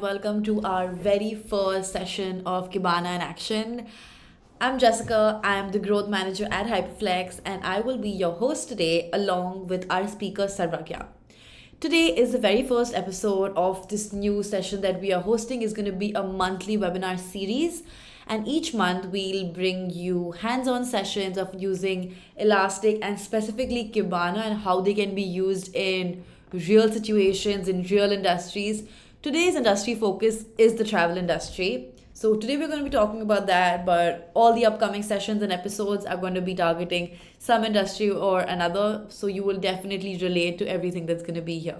welcome to our very first session of Kibana in Action. I'm Jessica, I am the growth manager at Hyperflex, and I will be your host today along with our speaker Sarvagya. Today is the very first episode of this new session that we are hosting. Is going to be a monthly webinar series, and each month we'll bring you hands-on sessions of using Elastic and specifically Kibana and how they can be used in real situations in real industries. Today's industry focus is the travel industry. So today we're going to be talking about that, but all the upcoming sessions and episodes are going to be targeting some industry or another. So you will definitely relate to everything that's going to be here.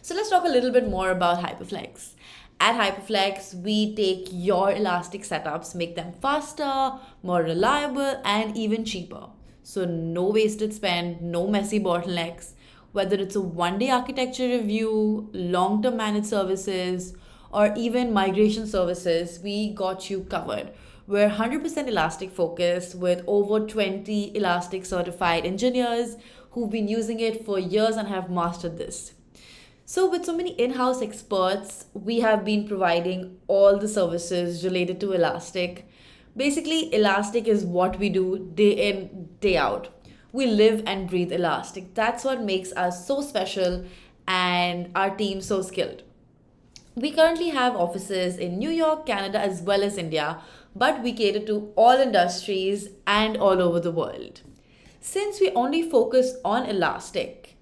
So let's talk a little bit more about Hyperflex. At Hyperflex, we take your Elastic setups, make them faster, more reliable, and even cheaper. So no wasted spend, no messy bottlenecks. Whether it's a one-day architecture review, long-term managed services, or even migration services, we got you covered. We're 100% Elastic focused with over 20 Elastic certified engineers who've been using it for years and have mastered this. So, with so many in house experts, we have been providing all the services related to Elastic. Basically, Elastic is what we do day in, day out. We live and breathe Elastic. That's what makes us so special and our team so skilled. We currently have offices in New York, Canada, as well as India, but we cater to all industries and all over the world. Since we only focus on Elastic,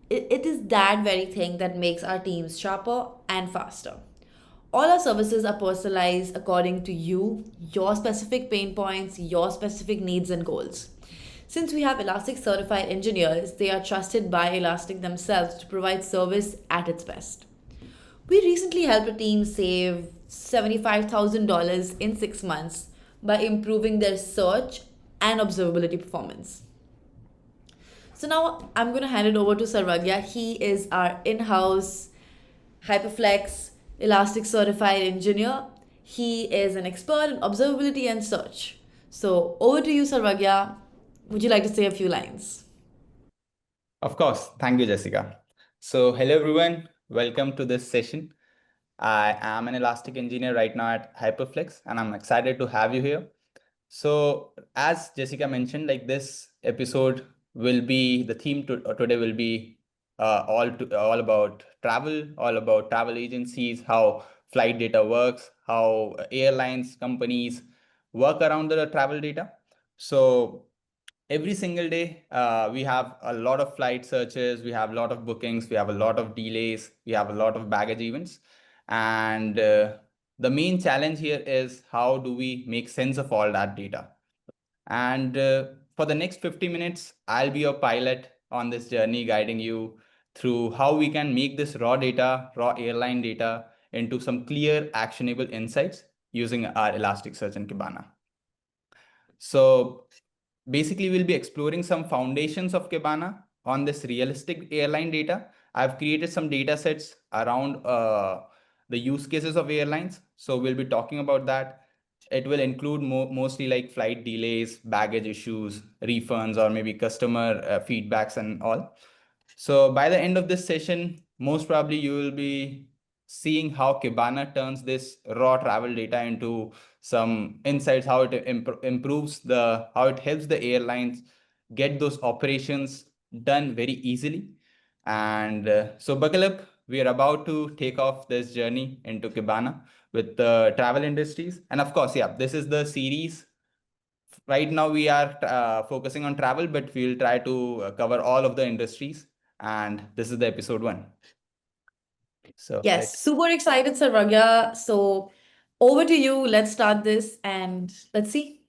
it is that very thing that makes our teams sharper and faster. All our services are personalized according to you, your specific pain points, your specific needs and goals. Since we have Elastic certified engineers, they are trusted by Elastic themselves to provide service at its best. We recently helped a team save $75,000 in 6 months by improving their search and observability performance. So now I'm going to hand it over to Sarvagya. He is our in-house Hyperflex Elastic certified engineer. He is an expert in observability and search. So over to you, Sarvagya. Would you like to say a few lines? Of course. Thank you, Jessica. So hello, everyone. Welcome to this session. I am an Elastic engineer right now at Hyperflex, and I'm excited to have you here. So as Jessica mentioned, like this episode will be, the theme today will be all about travel agencies, how flight data works, how airlines companies work around the travel data. So every single day, we have a lot of flight searches, we have a lot of bookings, we have a lot of delays, we have a lot of baggage events. And the main challenge here is how do we make sense of all that data? And for the next 50 minutes, I'll be your pilot on this journey, guiding you through how we can make this raw data, raw airline data, into some clear, actionable insights using our Elasticsearch and Kibana. So basically, we'll be exploring some foundations of Kibana on this realistic airline data. I've created some data sets around the use cases of airlines. So we'll be talking about that. It will include mostly like flight delays, baggage issues, refunds, or maybe customer feedbacks and all. So by the end of this session, most probably you will be seeing how Kibana turns this raw travel data into some insights, how it improves how it helps the airlines get those operations done very easily. And so buckle up, we are about to take off this journey into Kibana with the travel industries. And of course, yeah, this is the series. Right now we are focusing on travel, but we'll try to cover all of the industries. And this is the episode 1. So yes, super excited, Sarvagya. So over to you. Let's start this and let's see.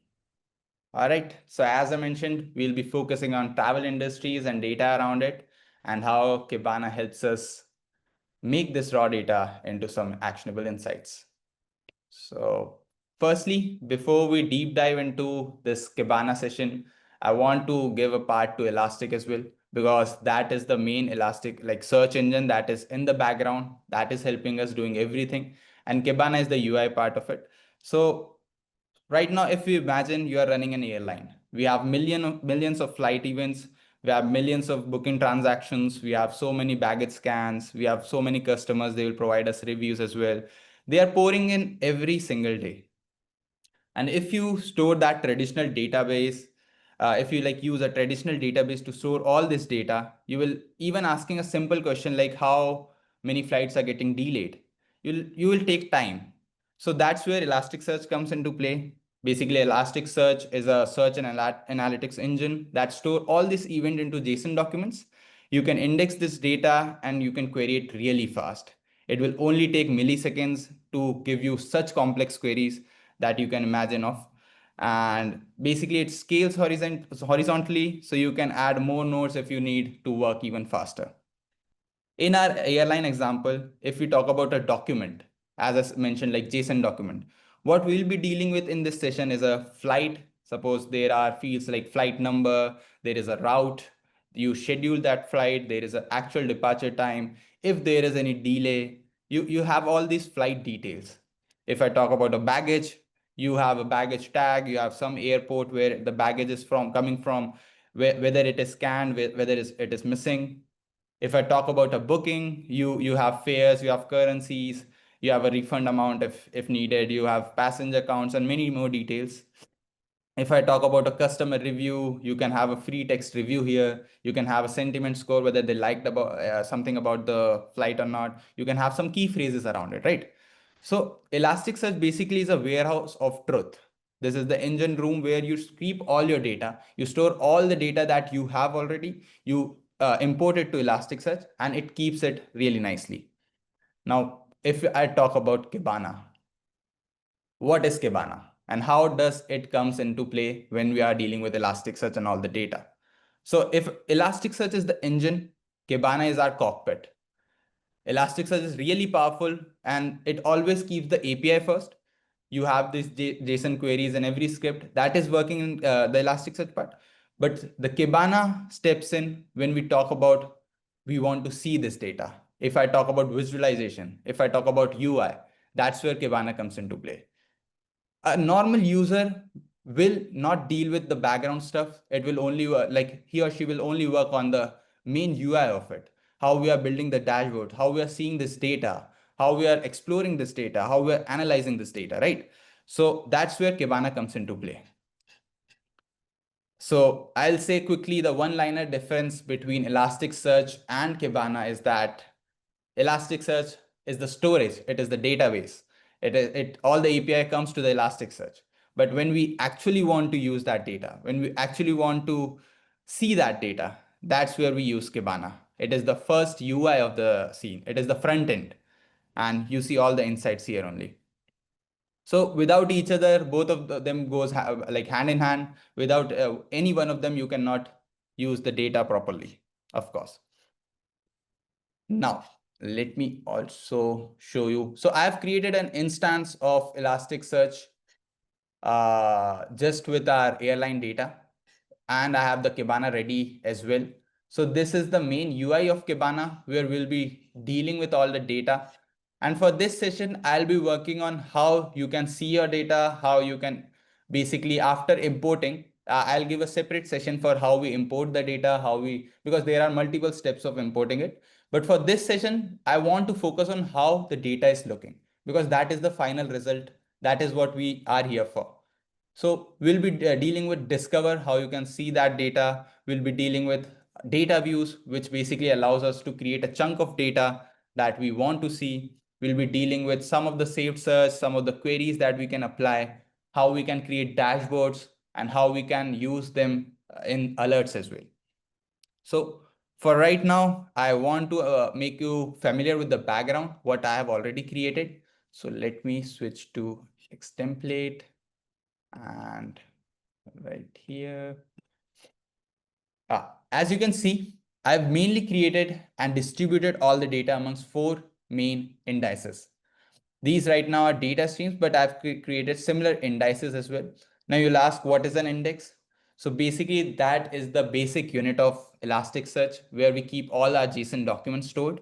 All right. So as I mentioned, we'll be focusing on travel industries and data around it and how Kibana helps us make this raw data into some actionable insights. So firstly, before we deep dive into this Kibana session, I want to give a part to Elastic as well, because that is the main Elastic like search engine that is in the background that is helping us doing everything. And Kibana is the UI part of it. So right now, if we imagine you are running an airline, we have millions of flight events. We have millions of booking transactions. We have so many baggage scans. We have so many customers. They will provide us reviews as well. They are pouring in every single day. And if you store that traditional database, if you like use a traditional database to store all this data, you will even asking a simple question like how many flights are getting delayed. You will take time. So that's where Elasticsearch comes into play. Basically, Elasticsearch is a search and analytics engine that store all this event into JSON documents. You can index this data and you can query it really fast. It will only take milliseconds to give you such complex queries that you can imagine of. And basically it scales horizontally, so you can add more nodes if you need to work even faster. In our airline example, if we talk about a document, as I mentioned, like JSON document, what we'll be dealing with in this session is a flight. Suppose there are fields like flight number, there is a route, you schedule that flight, there is an actual departure time. If there is any delay, you have all these flight details. If I talk about a baggage, you have a baggage tag, you have some airport where the baggage is coming from, whether it is scanned, whether it is missing. If I talk about a booking, you have fares, you have currencies, you have a refund amount if needed, you have passenger counts and many more details. If I talk about a customer review, you can have a free text review here. You can have a sentiment score, whether they liked about something about the flight or not. You can have some key phrases around it, right? So Elasticsearch basically is a warehouse of truth. This is the engine room where you keep all your data. You store all the data that you have already. You import it to Elasticsearch and it keeps it really nicely. Now, if I talk about Kibana, what is Kibana and how does it comes into play when we are dealing with Elasticsearch and all the data? So if Elasticsearch is the engine, Kibana is our cockpit. Elasticsearch is really powerful and it always keeps the API first. You have these JSON queries in every script that is working in the Elasticsearch part. But the Kibana steps in when we talk about we want to see this data. If I talk about visualization, if I talk about UI, that's where Kibana comes into play. A normal user will not deal with the background stuff. It will only like he or she will only work on the main UI of it, how we are building the dashboard, how we are seeing this data, how we are exploring this data, how we are analyzing this data, right? So that's where Kibana comes into play. So I'll say quickly the one-liner difference between Elasticsearch and Kibana is that Elasticsearch is the storage, it is the database. It all the API comes to the Elasticsearch. But when we actually want to use that data, when we actually want to see that data, that's where we use Kibana. It is the first UI of the scene. It is the front end. And you see all the insights here only. So without each other, both of them goes like hand in hand. Without any one of them, you cannot use the data properly, of course. Now, let me also show you. So I have created an instance of Elasticsearch just with our airline data, and I have the Kibana ready as well. So this is the main UI of Kibana where we'll be dealing with all the data. And for this session, I'll be working on how you can see your data, how you can basically after importing, I'll give a separate session for how we import the data, because there are multiple steps of importing it. But for this session, I want to focus on how the data is looking because that is the final result. That is what we are here for. So we'll be dealing with discover, how you can see that data. We'll be dealing with data views, which basically allows us to create a chunk of data that we want to see. We'll be dealing with some of the saved search, some of the queries that we can apply, how we can create dashboards, and how we can use them in alerts as well. So for right now, I want to make you familiar with the background, what I have already created. So let me switch to X template and right here. As you can see, I've mainly created and distributed all the data amongst 4 main indices. These right now are data streams, but I've created similar indices as well. Now you'll ask, what is an index? So basically that is the basic unit of Elasticsearch where we keep all our JSON documents stored,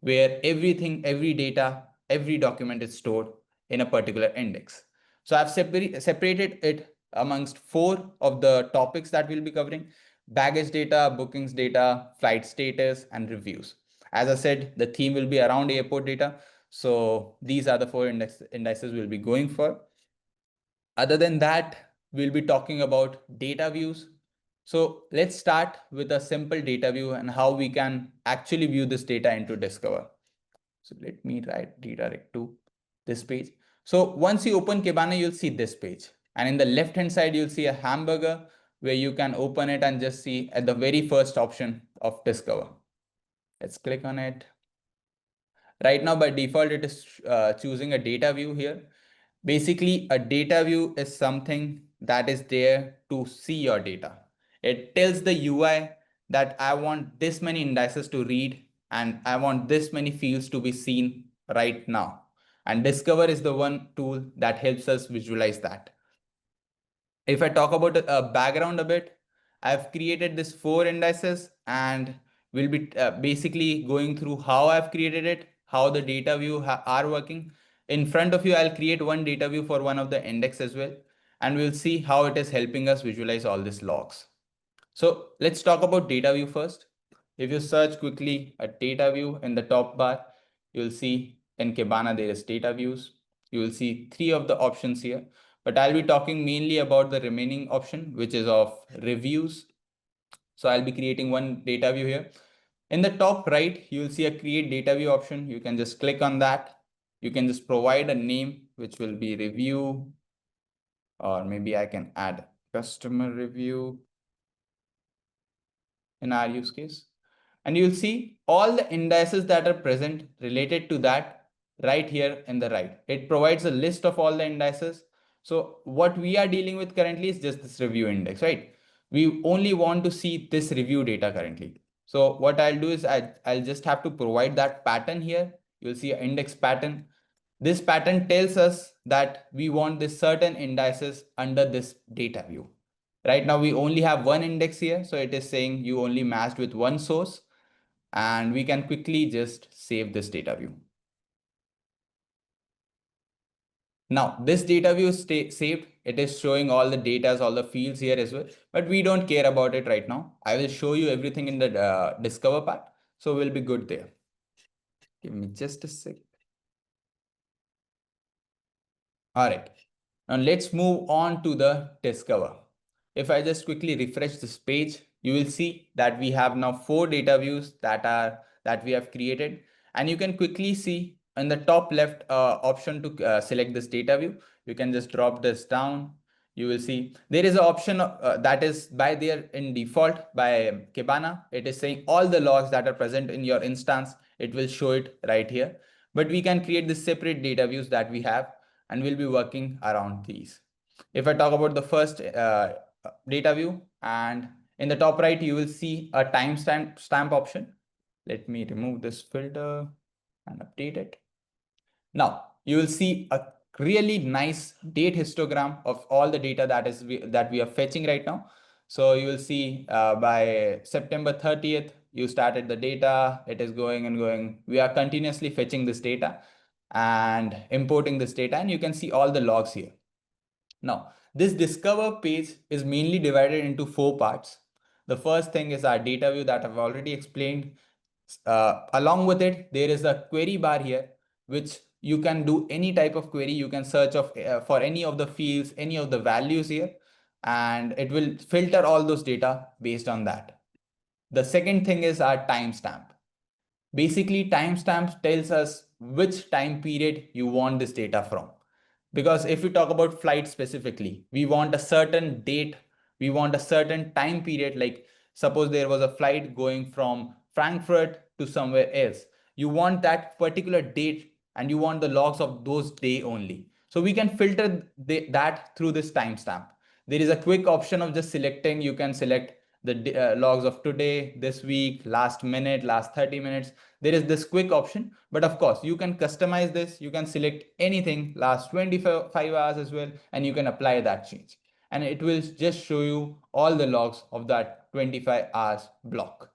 where everything, every data, every document is stored in a particular index. So I've separated it amongst 4 of the topics that we'll be covering. baggage data, bookings data, flight status, and reviews. As I said, the theme will be around airport data. So these are the four indices we'll be going for. Other than that, we'll be talking about data views. So let's start with a simple data view and how we can actually view this data into Discover. So let me redirect to this page. So once you open Kibana, you'll see this page. And in the left-hand side, you'll see a hamburger where you can open it and just see at the very first option of Discover. Let's click on it. Right now, by default, it is choosing a data view here. Basically, a data view is something that is there to see your data. It tells the UI that I want this many indices to read and I want this many fields to be seen right now. And Discover is the one tool that helps us visualize that. If I talk about a background a bit, I've created this 4 indices and we'll be basically going through how I've created it, how the data view are working. In front of you, I'll create one data view for one of the index as well. And we'll see how it is helping us visualize all these logs. So let's talk about data view first. If you search quickly at data view in the top bar, you'll see in Kibana there is data views. You will see 3 of the options here, but I'll be talking mainly about the remaining option, which is of reviews. So I'll be creating one data view here. In the top right, you will see a create data view option. You can just click on that. You can just provide a name, which will be review, or maybe I can add customer review in our use case. And you'll see all the indices that are present related to that right here in the right. It provides a list of all the indices. So what we are dealing with currently is just this review index, right? We only want to see this review data currently. So what I'll do is I'll just have to provide that pattern here. You'll see an index pattern. This pattern tells us that we want this certain indices under this data view. Right now, we only have one index here. So it is saying you only matched with one source. And we can quickly just save this data view. Now, this data view is saved. It is showing all the data, all the fields here as well. But we don't care about it right now. I will show you everything in the Discover part. So we'll be good there. Give me just a sec. All right. Now let's move on to the Discover. If I just quickly refresh this page, you will see that we have now 4 data views that we have created. And you can quickly see in the top left option to select this data view. You can just drop this down. You will see there is an option that is by there in default by Kibana. It is saying all the logs that are present in your instance. It will show it right here. But we can create the separate data views that we have, and we'll be working around these. If I talk about the first data view, and in the top right, you will see a timestamp option. Let me remove this filter and update it. Now you will see a really nice date histogram of all the data that we are fetching right now. So you will see by September 30th, you started the data. It is going and going. We are continuously fetching this data and importing this data, and you can see all the logs here. Now, this Discover page is mainly divided into 4 parts. The first thing is our data view that I've already explained. Along with it, there is a query bar here, which you can do any type of query. You can search for any of the fields, any of the values here, and it will filter all those data based on that. The second thing is our timestamp. Basically, timestamp tells us which time period you want this data from. Because if we talk about flight specifically, we want a certain date, we want a certain time period. Like suppose there was a flight going from Frankfurt to somewhere else. You want that particular date and you want the logs of those day only. So we can filter that through this timestamp. There is a quick option of just selecting. You can select the logs of today, this week, last minute, last 30 minutes. There is this quick option, but of course you can customize this. You can select anything last 25 hours as well, and you can apply that change. And it will just show you all the logs of that 25 hours block.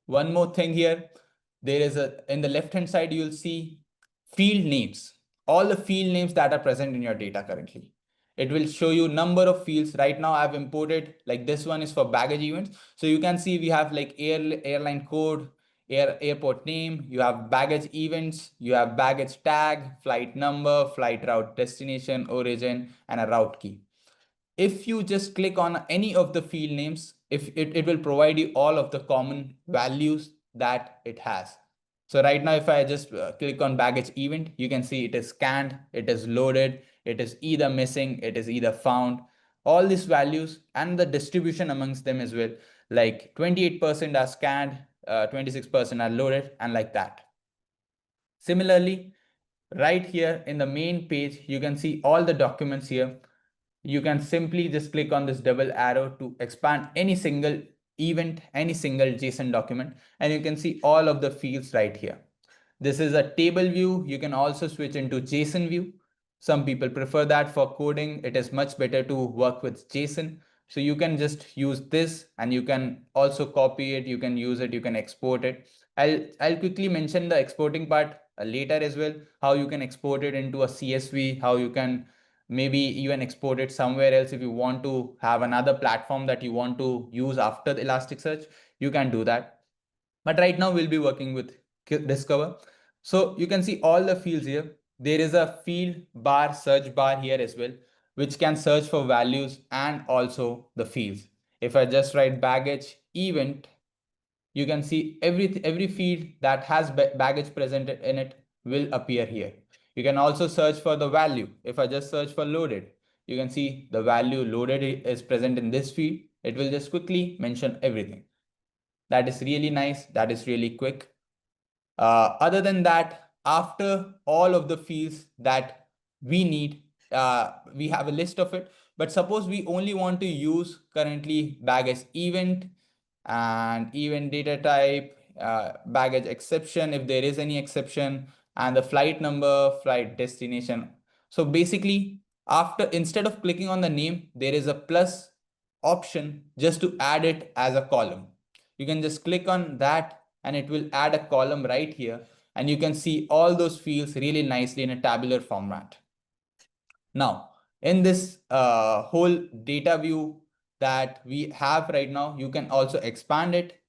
One more thing here, there is in the left hand side, you'll see field names, all the field names that are present in your data currently. It will show you number of fields. Right now I've imported, like this one is for baggage events. So you can see we have like airline code, airport name, you have baggage events, you have baggage tag, flight number, flight route, destination, origin, and a route key. If you just click on any of the field names, if it will provide you all of the common values that it has. So right now, if I just click on baggage event, you can see it is scanned, it is loaded, it is either missing, it is either found, all these values and the distribution amongst them as well. Like 28% are scanned, 26% are loaded, and like that. Similarly, right here in the main page, you can see all the documents here. You can simply just click on this double arrow to expand any single event, any single JSON document, and you can see all of the fields right here. This is a table view. You can also switch into JSON view. Some people prefer that for coding. It is much better to work with JSON. So you can just use this and you can also copy it. You can use it. You can export it. I'll quickly mention the exporting part later as well, how you can export it into a CSV, how you can maybe even export it somewhere else. If you want to have another platform that you want to use after the Elasticsearch, you can do that. But right now we'll be working with Discover. So you can see all the fields here. There is a field bar, search bar here as well, which can search for values and also the fields. If I just write baggage event, you can see every field that has baggage presented in it will appear here. You can also search for the value. If I just search for loaded, you can see the value loaded is present in this field. It will just quickly mention everything. That is really nice. That is really quick. Other than that, after all of the fields that we need, we have a list of it. But suppose we only want to use currently baggage event and event data type, baggage exception, if there is any exception, and the flight number, flight destination. So basically, after instead of clicking on the name, there is a plus option just to add it as a column. You can just click on that and it will add a column right here, and you can see all those fields really nicely in a tabular format. Now, in this whole data view that we have right now, you can also expand it.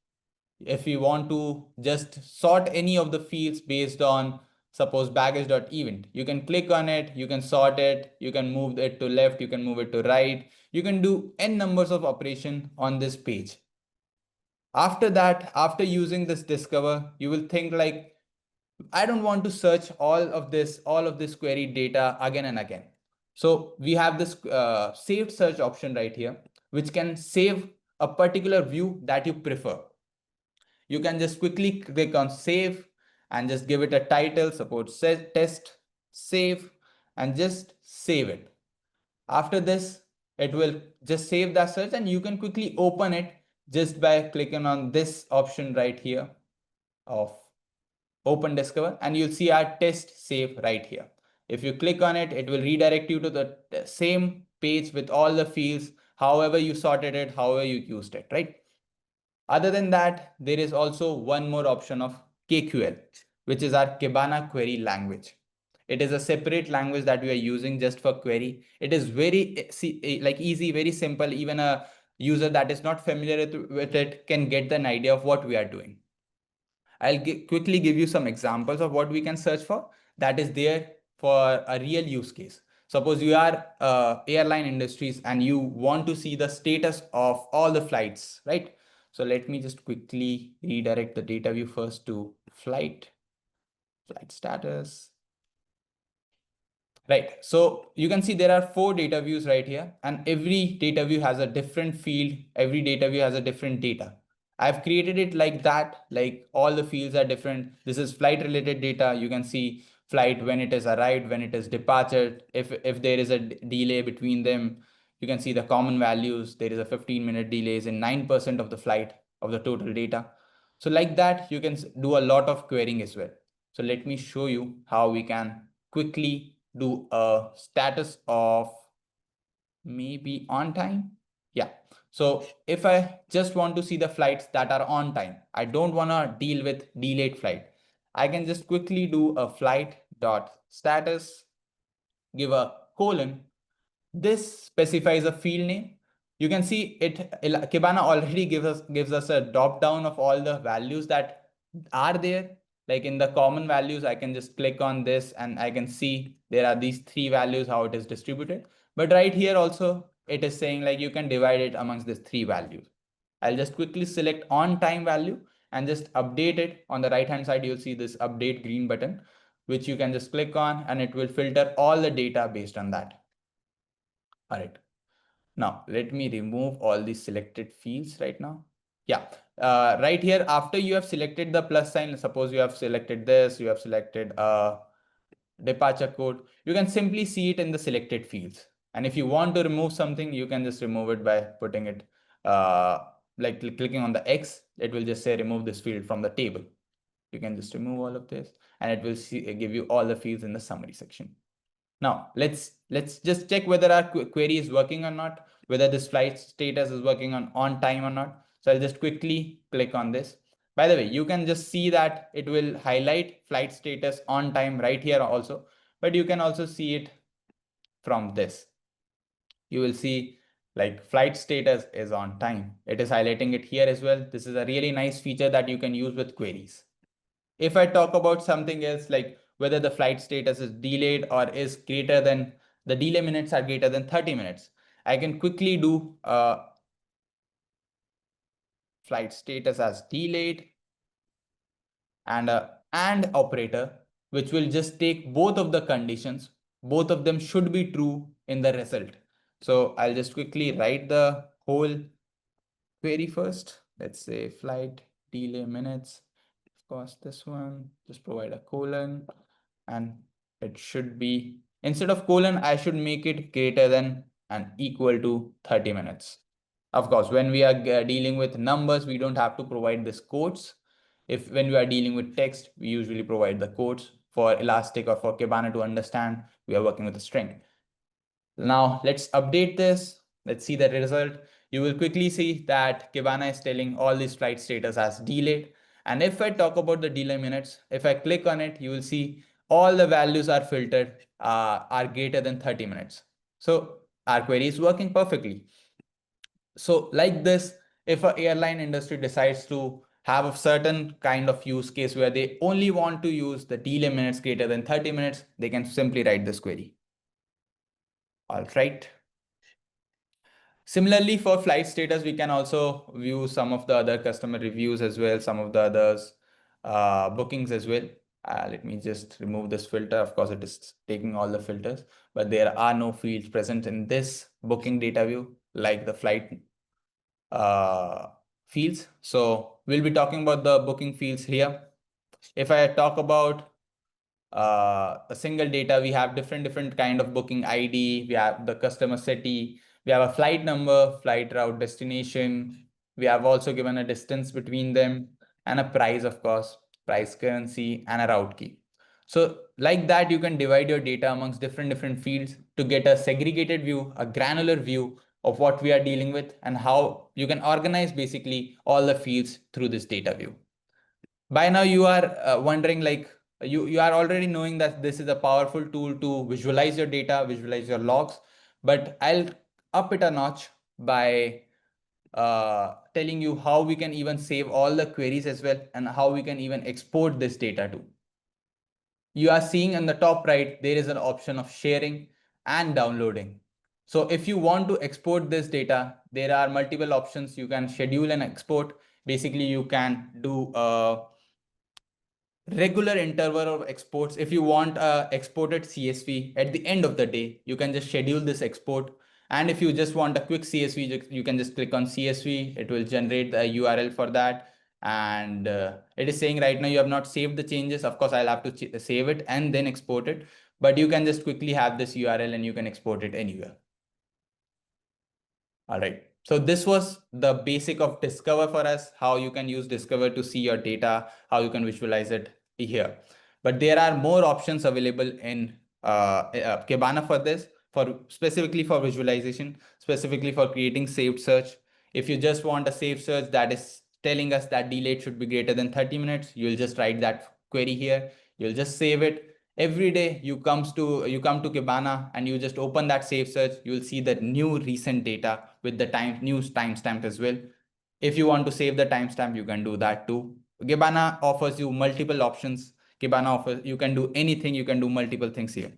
If you want to just sort any of the fields based on, suppose, baggage.event, you can click on it, you can sort it, you can move it to left, you can move it to right, you can do n numbers of operation on this page. After that, after using this Discover, you will think like, I don't want to search all of this query data again and again. So we have this saved search option right here, which can save a particular view that you prefer. You can just quickly click on save and just give it a title, suppose test, save, and just save it. After this, it will just save that search and you can quickly open it just by clicking on this option right here of open Discover, and you'll see our test save right here. If you click on it, it will redirect you to the same page with all the fields, however you sorted it, however you used it, right? Other than that, there is also one more option of KQL, which is our Kibana query language. It is a separate language that we are using just for query. It is very like easy, very simple. Even a user that is not familiar with it can get an idea of what we are doing. I'll quickly give you some examples of what we can search for that is there for a real use case. Suppose you are airline industries and you want to see the status of all the flights, right? So let me just quickly redirect the data view first to flight status. Right. So you can see there are 4 data views right here, and every data view has a different field. Every data view has a different data. I've created it like that, like all the fields are different. This is flight related data. You can see flight when it is arrived, when it is departed. If there is a delay between them, you can see the common values. There is a 15-minute delays in 9% of the flight of the total data. So like that, you can do a lot of querying as well. So let me show you how we can quickly do a status of maybe on time. Yeah. So if I just want to see the flights that are on time, I don't want to deal with delayed flight. I can just quickly do a flight dot status, give a colon, this specifies a field name. You can see Kibana already gives us a drop down of all the values that are there. Like in the common values, I can just click on this and I can see there are these three values, how it is distributed. But right here also, it is saying like you can divide it amongst these three values. I'll just quickly select on time value and just update it. On the right hand side, you'll see this update green button, which you can just click on and it will filter all the data based on that. All right. Now let me remove all these selected fields right now. Yeah, right here, after you have selected the plus sign, suppose you have selected this, you have selected departure code, you can simply see it in the selected fields. And if you want to remove something, you can just remove it by putting it like clicking on the X, it will just say remove this field from the table. You can just remove all of this and it will give you all the fields in the summary section. Now let's just check whether our query is working or not, whether this flight status is working on time or not. So I'll just quickly click on this. By the way, you can just see that it will highlight flight status on time right here also, but you can also see it from this. You will see like flight status is on time. It is highlighting it here as well. This is a really nice feature that you can use with queries. If I talk about something else, like whether the flight status is delayed or is greater than the delay minutes are greater than 30 minutes, I can quickly do flight status as delayed and a and operator, which will just take both of the conditions. Both of them should be true in the result. So I'll just quickly write the whole query first. Let's say flight delay minutes. Of course, this one, just provide a colon and it should be, instead of colon, I should make it greater than and equal to 30 minutes. Of course, when we are dealing with numbers, we don't have to provide this quotes. If when we are dealing with text, we usually provide the quotes. For Elastic or for Kibana to understand, we are working with a string. Now let's update this. Let's see the result. You will quickly see that Kibana is telling all these flight status as delayed. And if I talk about the delay minutes, if I click on it, you will see all the values are filtered, are greater than 30 minutes. So our query is working perfectly. So like this, if an airline industry decides to have a certain kind of use case where they only want to use the delay minutes greater than 30 minutes, they can simply write this query. All right. Similarly, for flight status, we can also view some of the other customer reviews as well, some of the others bookings as well. Let me just remove this filter. Of course, it is taking all the filters, but there are no fields present in this booking data view like the flight fields. So we'll be talking about the booking fields here. If I talk about a single data, we have different kind of booking ID. We have the customer city. We have a flight number, flight route, destination. We have also given a distance between them and a price, of course, price currency and a route key. So like that, you can divide your data amongst different fields to get a segregated view, a granular view of what we are dealing with and how you can organize basically all the fields through this data view. By now you are wondering like you are already knowing that this is a powerful tool to visualize your data, visualize your logs, but I'll up it a notch by telling you how we can even save all the queries as well and how we can even export this data to. You are seeing on the top right, there is an option of sharing and downloading. So if you want to export this data, there are multiple options. You can schedule an export. Basically, you can do a regular interval of exports. If you want exported CSV at the end of the day, you can just schedule this export. And if you just want a quick CSV, you can just click on CSV. It will generate the URL for that. And it is saying right now you have not saved the changes. Of course, I'll have to save it and then export it. But you can just quickly have this URL and you can export it anywhere. All right. So this was the basic of Discover for us, how you can use Discover to see your data, how you can visualize it here. But there are more options available in Kibana for this, for specifically for visualization, specifically for creating saved search. If you just want a saved search that is telling us that delayed should be greater than 30 minutes, you'll just write that query here. You'll just save it Every day you come to Kibana and you just open that save search, you'll see the new recent data with the news timestamp as well. If you want to save the timestamp, you can do that too. Kibana offers you multiple options. Kibana offers, you can do anything, you can do multiple things here.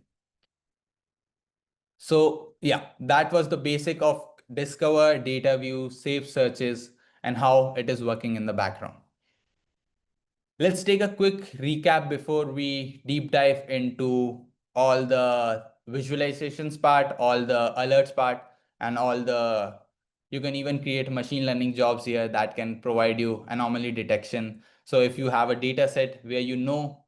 So yeah, that was the basic of discover, data view, save searches, and how it is working in the background. Let's take a quick recap before we deep dive into all the visualizations part, all the alerts part, and all the, you can even create machine learning jobs here that can provide you anomaly detection. So if you have a data set where you know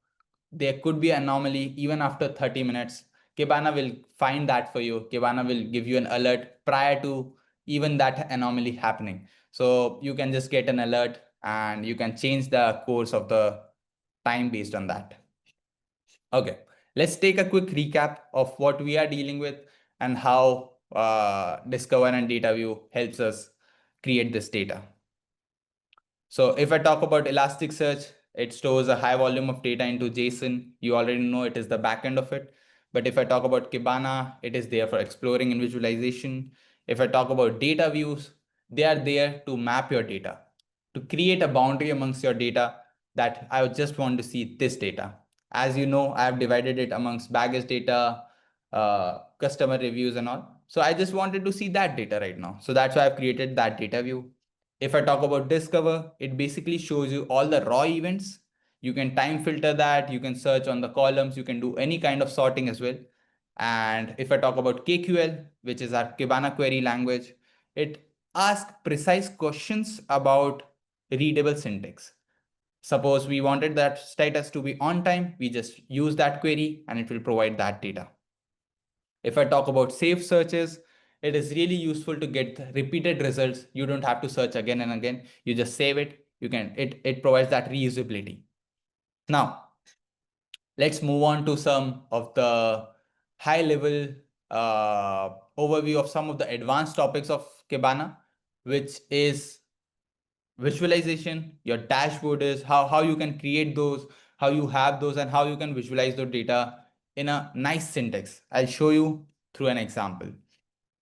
there could be anomaly even after 30 minutes, Kibana will find that for you. Kibana will give you an alert prior to even that anomaly happening. So you can just get an alert and you can change the course of the time based on that. Okay, let's take a quick recap of what we are dealing with and how Discover and Data View helps us create this data. So if I talk about Elasticsearch, it stores a high volume of data into JSON. You already know it is the backend of it. But if I talk about Kibana, it is there for exploring and visualization. If I talk about data views, they are there to map your data, to create a boundary amongst your data that I just want to see this data. As you know, I have divided it amongst baggage data, customer reviews and all. So I just wanted to see that data right now. So that's why I've created that data view. If I talk about Discover, it basically shows you all the raw events. You can time filter that, you can search on the columns, you can do any kind of sorting as well. And if I talk about KQL, which is our Kibana query language, it asks precise questions about readable syntax. Suppose we wanted that status to be on time, we just use that query and it will provide that data. If I talk about safe searches, it is really useful to get repeated results. You don't have to search again and again. You just save it. It provides that reusability. Now, let's move on to some of the high level overview of some of the advanced topics of Kibana, which is visualization. Your dashboard is how you can create those, how you have those, and how you can visualize the data in a nice syntax. I'll show you through an example.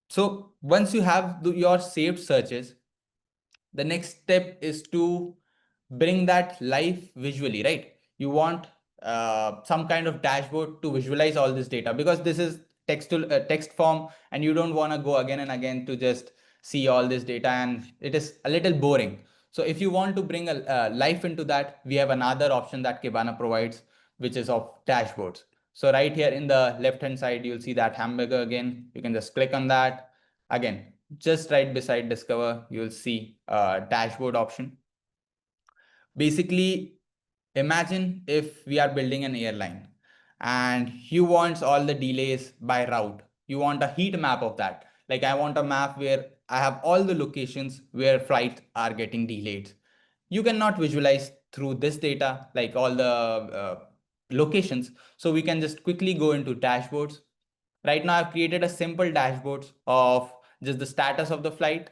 So once you have your saved searches, the next step is to bring that live visually, right? You want some kind of dashboard to visualize all this data, because this is text form and you don't want to go again and again to just see all this data, and it is a little boring. So if you want to bring a life into that, we have another option that Kibana provides, which is of dashboards. So right here in the left hand side, you'll see that hamburger again. You can just click on that. Again, just right beside Discover, you'll see a dashboard option. Basically, imagine if we are building an airline and you want all the delays by route. You want a heat map of that. Like I want a map where I have all the locations where flights are getting delayed. You cannot visualize through this data, like all the locations. So we can just quickly go into dashboards. Right now, I've created a simple dashboard of just the status of the flight,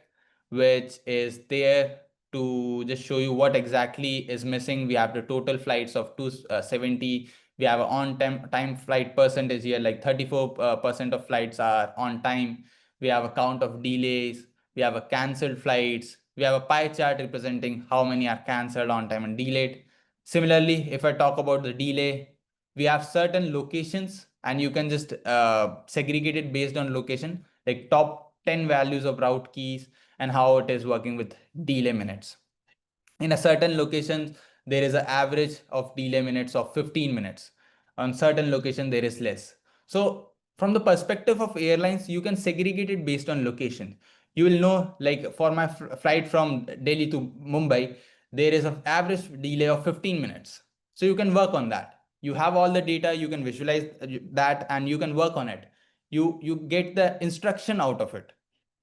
which is there to just show you what exactly is missing. We have the total flights of 270. We have an on time flight percentage here, like 34% of flights are on time. We have a count of delays. We have a cancelled flights. We have a pie chart representing how many are cancelled, on time, and delayed. Similarly, if I talk about the delay, we have certain locations and you can just segregate it based on location, like top 10 values of route keys and how it is working with delay minutes. In a certain location, there is an average of delay minutes of 15 minutes. On certain location, there is less. So from the perspective of airlines, you can segregate it based on location. You will know, like for my flight from Delhi to Mumbai, there is an average delay of 15 minutes. So you can work on that. You have all the data, you can visualize that and you can work on it. You get the instruction out of it.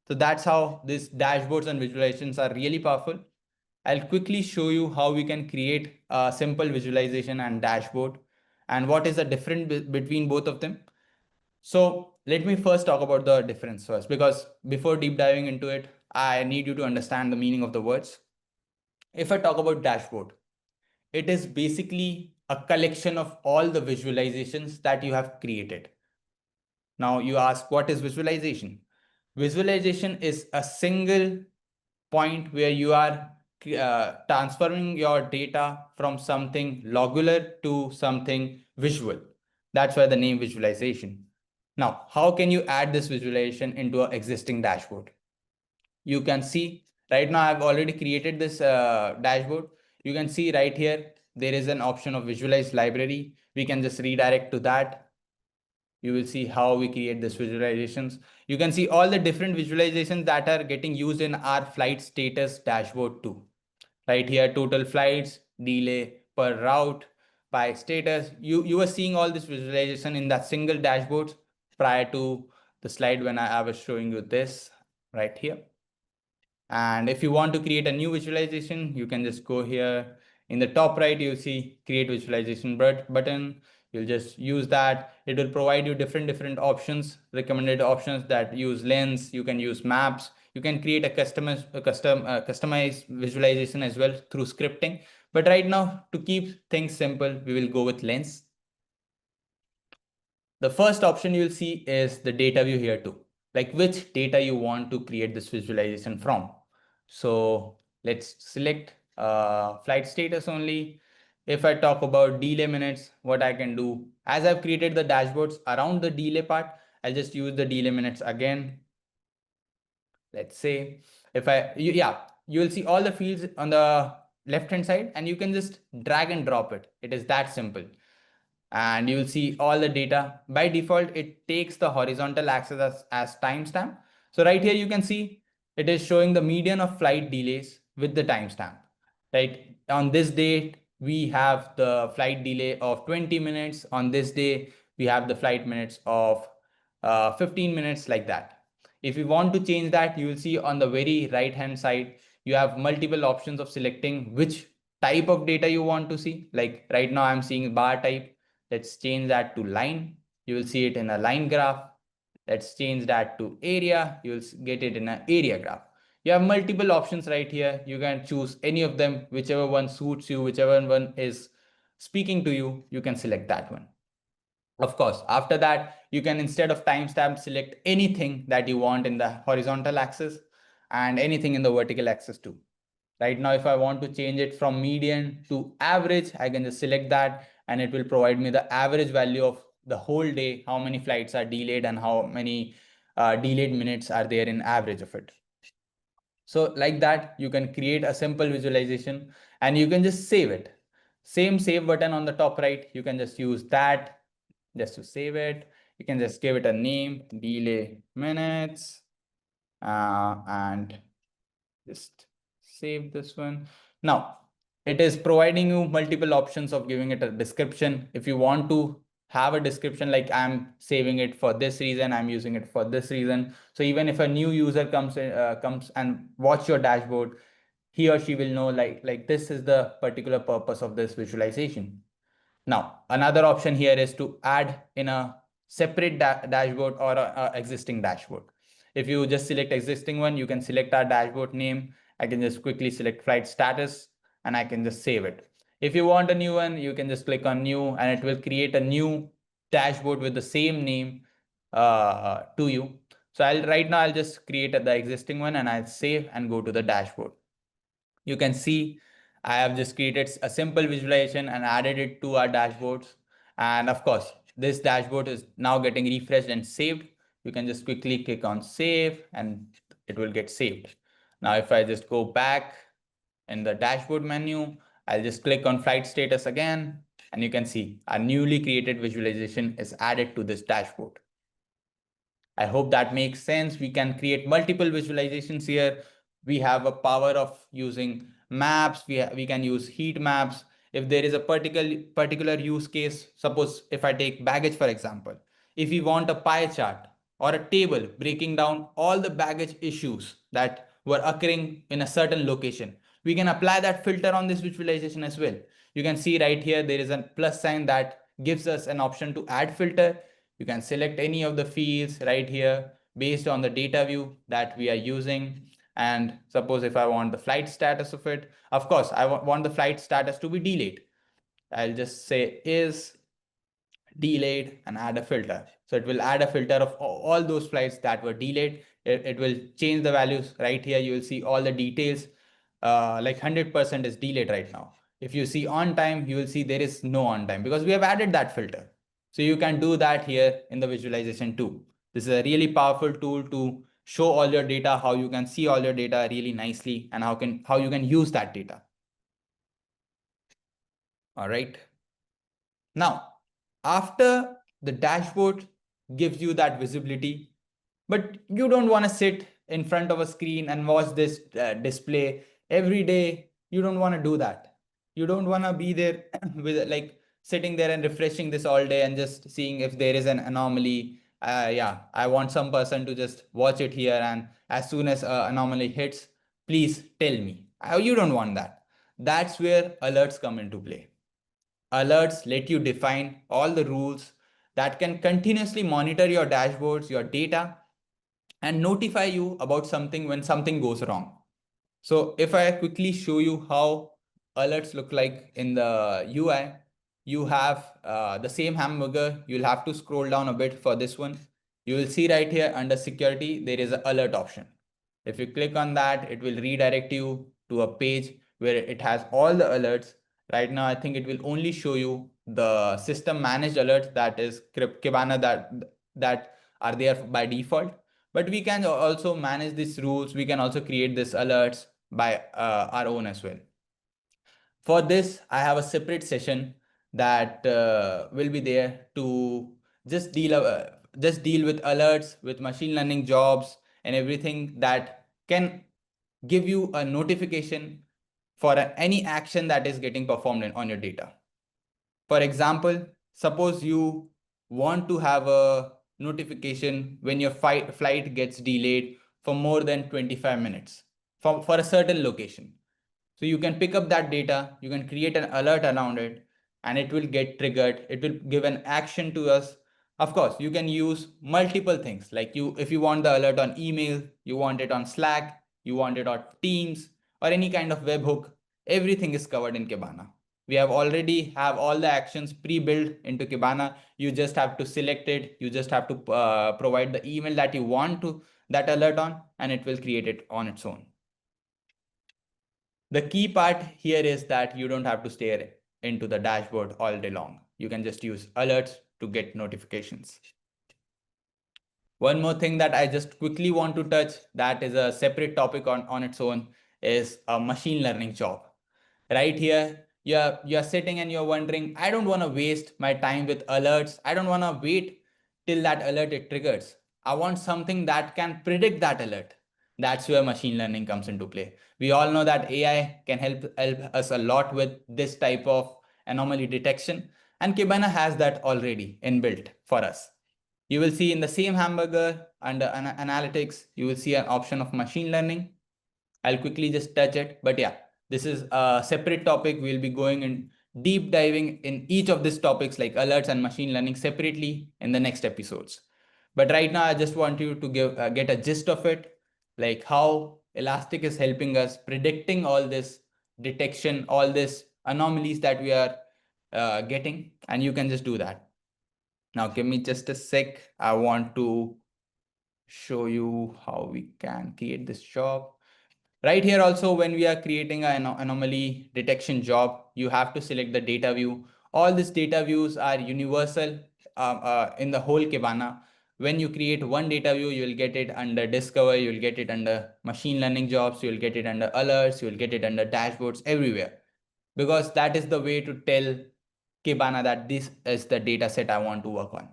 So that's how these dashboards and visualizations are really powerful. I'll quickly show you how we can create a simple visualization and dashboard and what is the difference between both of them. So let me first talk about the difference first, because before deep diving into it, I need you to understand the meaning of the words. If I talk about dashboard, it is basically a collection of all the visualizations that you have created. Now you ask, what is visualization? Visualization is a single point where you are transferring your data from something logular to something visual. That's why the name visualization. Now, how can you add this visualization into an existing dashboard? You can see right now I've already created this dashboard. You can see right here, there is an option of visualize library. We can just redirect to that. You will see how we create this visualizations. You can see all the different visualizations that are getting used in our flight status dashboard too. Right here, total flights, delay per route, by status. You were seeing all this visualization in that single dashboard prior to the slide when I was showing you this right here. And if you want to create a new visualization, you can just go here. In the top right, you'll see create visualization button. You'll just use that. It will provide you different options, recommended options that use lens. You can use maps. You can create a customized visualization as well through scripting. But right now, to keep things simple, we will go with lens. The first option you'll see is the data view here too, like which data you want to create this visualization from. So let's select flight status only. If I talk about delay minutes, what I can do, as I've created the dashboards around the delay part, I'll just use the delay minutes again. Let's say if you'll see all the fields on the left hand side and you can just drag and drop it. It is that simple. And you'll see all the data. By default, it takes the horizontal axis as timestamp. So right here, you can see it is showing the median of flight delays with the timestamp. Right? On this date, we have the flight delay of 20 minutes. On this day, we have the flight minutes of 15 minutes, like that. If you want to change that, you will see on the very right hand side, you have multiple options of selecting which type of data you want to see. Like right now, I'm seeing bar type. Let's change that to line. You will see it in a line graph. Let's change that to area. You will get it in an area graph. You have multiple options right here. You can choose any of them, whichever one suits you, whichever one is speaking to you, you can select that one. Of course, after that, you can, instead of timestamp, select anything that you want in the horizontal axis and anything in the vertical axis too. Right now, if I want to change it from median to average, I can just select that and it will provide me the average value of the whole day, how many flights are delayed and how many delayed minutes are there in average of it. So like that, you can create a simple visualization and you can just save it. Same save button on the top right, you can just use that just to save it. You can just give it a name, delay minutes, and just save this one. Now, it is providing you multiple options of giving it a description. If you want to have a description like I'm saving it for this reason, I'm using it for this reason. So even if a new user comes and watch your dashboard, he or she will know like this is the particular purpose of this visualization. Now, another option here is to add in a separate dashboard or a existing dashboard. If you just select existing one, you can select our dashboard name. I can just quickly select flight status and I can just save it. If you want a new one, you can just click on new and it will create a new dashboard with the same name to you. So right now I'll just create the existing one and I'll save and go to the dashboard. You can see I have just created a simple visualization and added it to our dashboards. And of course, this dashboard is now getting refreshed and saved. You can just quickly click on save and it will get saved. Now, if I just go back in the dashboard menu, I'll just click on flight status again, and you can see our newly created visualization is added to this dashboard. I hope that makes sense. We can create multiple visualizations here. We have a power of using maps. We can use heat maps. If there is a particular use case, suppose if I take baggage, for example, if we want a pie chart or a table breaking down all the baggage issues that were occurring in a certain location, we can apply that filter on this visualization as well. You can see right here, there is a plus sign that gives us an option to add filter. You can select any of the fields right here based on the data view that we are using. And suppose if I want the flight status of it, of course, I want the flight status to be delayed. I'll just say is delayed and add a filter. So it will add a filter of all those flights that were delayed. It will change the values right here. You will see all the details, like 100% is delayed right now. If you see on time, you will see there is no on time because we have added that filter. So you can do that here in the visualization too. This is a really powerful tool to show all your data, how you can see all your data really nicely, and how you can use that data. All right. Now, after the dashboard gives you that visibility, but you don't want to sit in front of a screen and watch this display every day. You don't want to do that. You don't want to be there with like sitting there and refreshing this all day and just seeing if there is an anomaly. Yeah, I want some person to just watch it here, and as soon as anomaly hits, please tell me. You don't want that. That's where alerts come into play. Alerts let you define all the rules that can continuously monitor your dashboards, your data, and notify you about something when something goes wrong. So if I quickly show you how alerts look like in the UI, you have the same hamburger. You'll have to scroll down a bit for this one. You will see right here under security, there is an alert option. If you click on that, it will redirect you to a page where it has all the alerts. Right now, I think it will only show you the system managed alerts, that is Kibana, that are there by default. But we can also manage these rules. We can also create these alerts by our own as well. For this, I have a separate session that will be there to just deal with alerts, with machine learning jobs, and everything that can give you a notification for any action that is getting performed on your data. For example, suppose you want to have a notification when your flight gets delayed for more than 25 minutes for a certain location. So you can pick up that data, you can create an alert around it, and it will get triggered. It will give an action to us. Of course, you can use multiple things. Like if you want the alert on email, you want it on Slack, you want it on Teams, or any kind of webhook, everything is covered in Kibana. We have already have all the actions pre-built into Kibana. You just have to select it. You just have to provide the email that you want to that alert on, and it will create it on its own. The key part here is that you don't have to stare into the dashboard all day long. You can just use alerts to get notifications. One more thing that I just quickly want to touch, that is a separate topic on its own, is a machine learning job. Right here, you're sitting and you're wondering, I don't want to waste my time with alerts. I don't want to wait till that alert it triggers. I want something that can predict that alert. That's where machine learning comes into play. We all know that AI can help us a lot with this type of anomaly detection, and Kibana has that already inbuilt for us. You will see in the same hamburger under analytics, you will see an option of machine learning. I'll quickly just touch it, but yeah, this is a separate topic. We'll be going in deep diving in each of these topics like alerts and machine learning separately in the next episodes. But right now, I just want you to get a gist of it, like how Elastic is helping us predicting all this detection, all this anomalies that we are getting, and you can just do that. Now, give me just a sec. I want to show you how we can create this job. Right here also, when we are creating an anomaly detection job, you have to select the data view. All these data views are universal in the whole Kibana. When you create one data view, you will get it under Discover, you will get it under machine learning jobs, you will get it under alerts, you will get it under dashboards, everywhere. Because that is the way to tell Kibana that this is the data set I want to work on.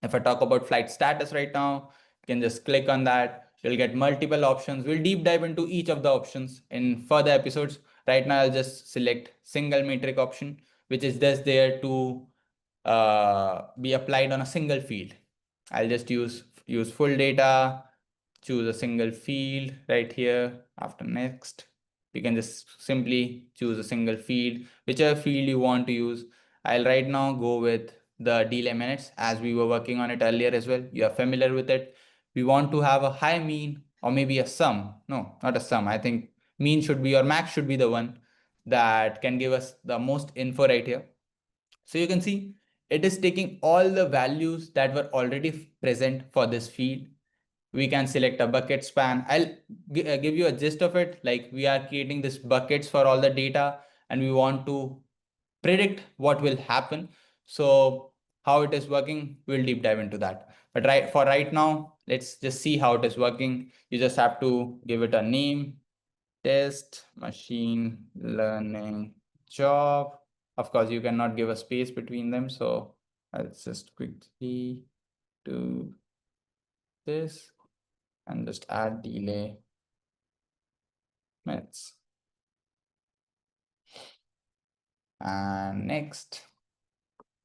If I talk about flight status right now, you can just click on that. You'll get multiple options. We'll deep dive into each of the options in further episodes. Right now, I'll just select single metric option, which is just there to be applied on a single field. I'll just use full data, choose a single field right here. After next, you can just simply choose a single field, whichever field you want to use. I'll right now go with the delay minutes, as we were working on it earlier as well. You are familiar with it. We want to have a high mean or maybe a sum. No, not a sum. I think mean should be, or max should be the one that can give us the most info right here. So you can see it is taking all the values that were already present for this field. We can select a bucket span. I'll give you a gist of it. Like, we are creating this buckets for all the data and we want to predict what will happen. So how it is working, we'll deep dive into that. But right now, let's just see how it is working. You just have to give it a name, test machine learning job. Of course, you cannot give a space between them. So I'll just quickly do this and just add delay minutes. And next,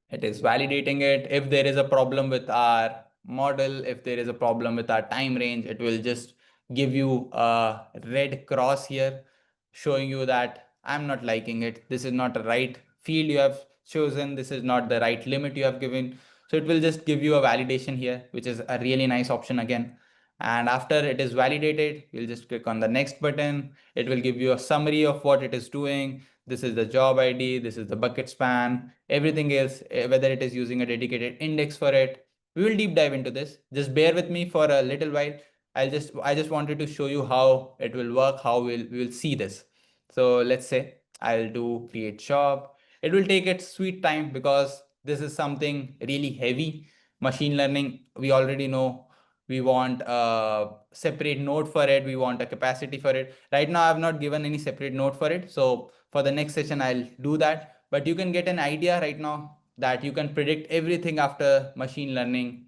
it is validating it. If there is a problem with our model, if there is a problem with our time range, it will just give you a red cross here showing you that I'm not liking it. This is not the right field you have chosen. This is not the right limit you have given. So it will just give you a validation here, which is a really nice option again. And after it is validated, you'll just click on the next button. It will give you a summary of what it is doing. This is the job ID, this is the bucket span, everything else, whether it is using a dedicated index for it. We will deep dive into this. Just bear with me for a little while. I just wanted to show you how it will work, how we will see this. So let's say I'll do create job. It will take its sweet time because this is something really heavy. Machine learning, we already know we want a separate node for it. We want a capacity for it. Right now, I have not given any separate node for it. So for the next session, I'll do that. But you can get an idea right now that you can predict everything after machine learning,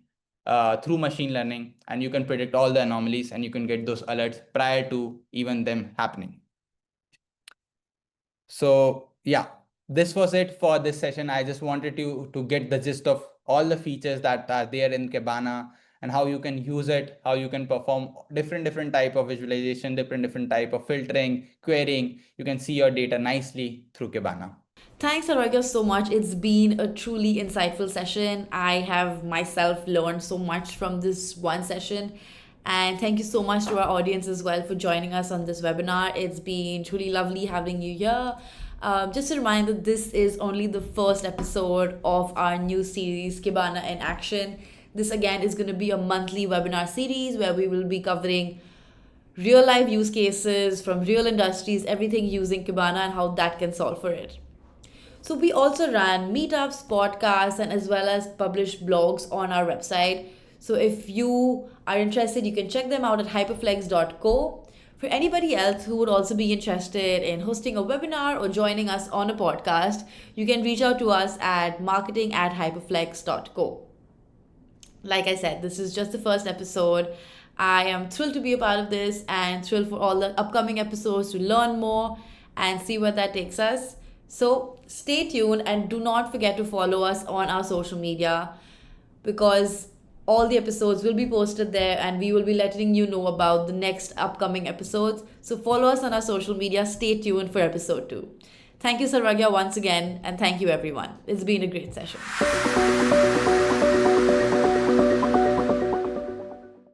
through machine learning, and you can predict all the anomalies and you can get those alerts prior to even them happening. So yeah, this was it for this session. I just wanted to get the gist of all the features that are there in Kibana and how you can use it, how you can perform different type of visualization, different type of filtering, querying. You can see your data nicely through Kibana. Thanks, Aragya, so much. It's been a truly insightful session. I have myself learned so much from this one session. And thank you so much to our audience as well for joining us on this webinar. It's been truly lovely having you here. Just a reminder, this is only the first episode of our new series, Kibana in Action. This again is going to be a monthly webinar series where we will be covering real life use cases from real industries, everything using Kibana and how that can solve for it. So we also ran meetups, podcasts, and as well as published blogs on our website. So if you are interested, you can check them out at hyperflex.co. For anybody else who would also be interested in hosting a webinar or joining us on a podcast, you can reach out to us at marketing@hyperflex.co. Like I said, this is just the first episode. I am thrilled to be a part of this and thrilled for all the upcoming episodes to learn more and see where that takes us. So stay tuned and do not forget to follow us on our social media because all the episodes will be posted there and we will be letting you know about the next upcoming episodes. So follow us on our social media. Stay tuned for episode 2. Thank you, Sarvagya, once again, and thank you, everyone. It's been a great session.